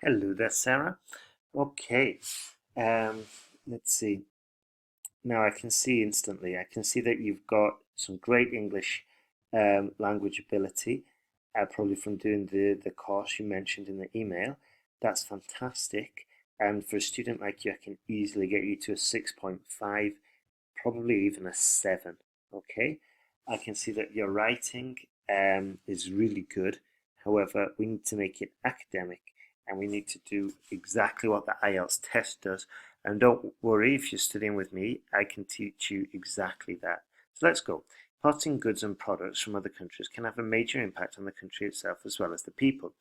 Hello there, Sarah. Okay, let's see. Now I can see instantly, I can see that you've got some great English language ability, probably from doing the course you mentioned in the email. That's fantastic. And for a student like you, I can easily get you to a 6.5, probably even a 7. Okay, I can see that your writing is really good. However, we need to make it academic and we need to do exactly what the IELTS test does. And don't worry, if you're studying with me, I can teach you exactly that. So let's go. Importing goods and products from other countries can have a major impact on the country itself as well as the people.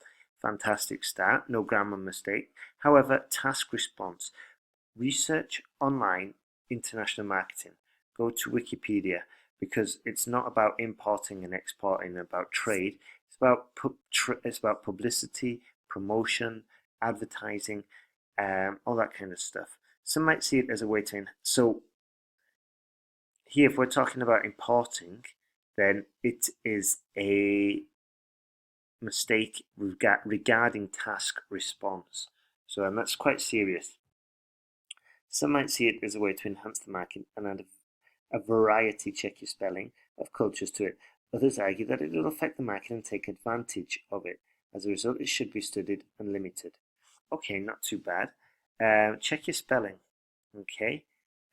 Fantastic start, no grammar mistake. However, task response. Research online international marketing. Go to Wikipedia because it's not about importing and exporting, about trade. It's about publicity, promotion, advertising, all that kind of stuff. Some might see it as a way to. So here, if we're talking about importing, then it is a mistake regarding task response. So, and that's quite serious. Some might see it as a way to enhance the market and add a variety, check your spelling, of cultures to it. Others argue that it will affect the market and take advantage of it. As a result, it should be studied and limited. Okay, not too bad. Check your spelling. Okay,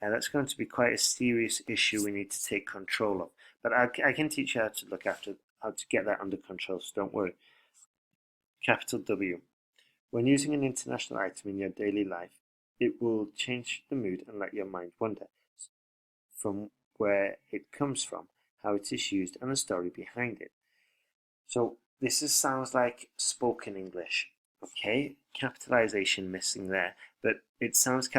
that's going to be quite a serious issue we need to take control of. But I can teach you how to look after, how to get that under control, so don't worry. Capital W. When using an international item in your daily life, it will change the mood and let your mind wander from where it comes from, how it is used, and the story behind it. So sounds like spoken English. Okay, capitalization missing there, but it sounds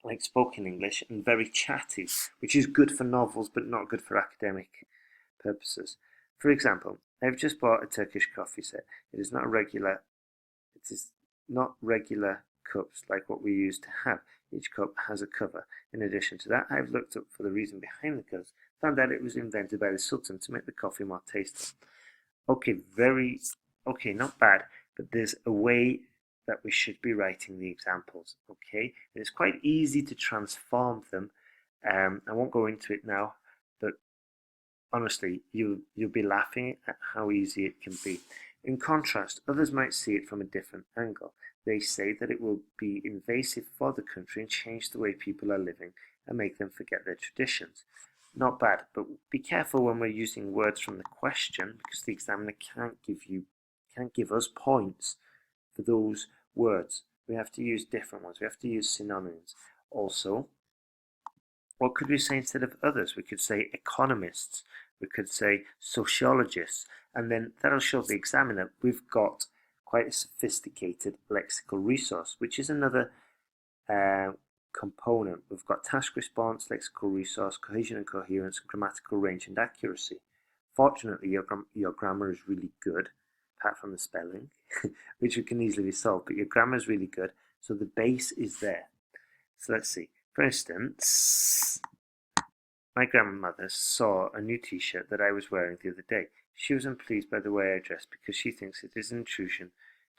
like spoken English and very chatty, which is good for novels but not good for academic purposes. For example, I've just bought a Turkish coffee set. It is not regular cups like what we used to have. Each cup has a cover. In addition to that, I've looked up for the reason behind the covers, found out it was invented by the Sultan to make the coffee more tasteful. Okay, not bad, but there's a way that we should be writing the examples, okay? And it's quite easy to transform them. I won't go into it now, but honestly, you'll be laughing at how easy it can be. In contrast, others might see it from a different angle. They say that it will be invasive for the country and change the way people are living and make them forget their traditions. Not bad, but be careful when we're using words from the question because the examiner can't give us points for those words. We have to use different ones. We have to use synonyms. Also, what could we say instead of others? We could say economists. We could say sociologists. And then that'll show the examiner we've got quite a sophisticated lexical resource, which is another component. We've got task response, lexical resource, cohesion and coherence, grammatical range and accuracy. Fortunately, your grammar is really good, apart from the spelling, which can easily be solved, but your grammar is really good, so the base is there. So let's see. For instance, my grandmother saw a new t-shirt that I was wearing the other day. She was unpleased by the way I dressed because she thinks it is an intrusion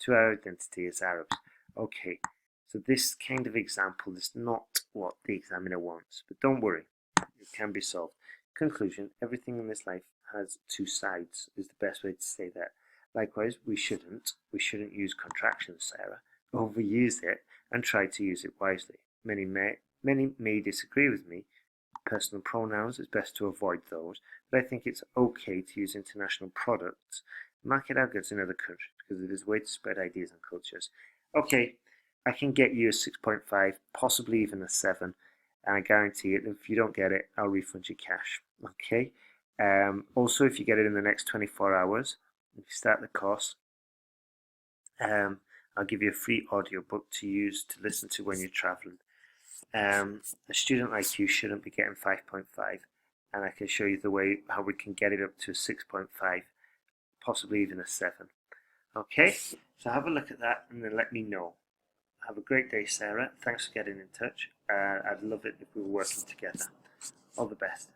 to our identity as Arabs. Okay, so this kind of example is not what the examiner wants, but don't worry, it can be solved. Conclusion, everything in this life has two sides, is the best way to say that. Likewise, we shouldn't use contractions, Sarah. Overuse it and try to use it wisely. Many may disagree with me. Personal pronouns, it's best to avoid those, but I think it's okay to use international products, market our goods in other countries because it is a way to spread ideas and cultures. Okay, I can get you a 6.5, possibly even a 7, and I guarantee it, if you don't get it, I'll refund you cash. Okay. Also, if you get it in the next 24 hours, if you start the course, I'll give you a free audiobook to use to listen to when you're traveling. A student like you shouldn't be getting 5.5, and I can show you the way how we can get it up to a 6.5, possibly even a 7. Okay, so have a look at that and then let me know. Have a great day, Sarah. Thanks for getting in touch. I'd love it if we were working together. All the best.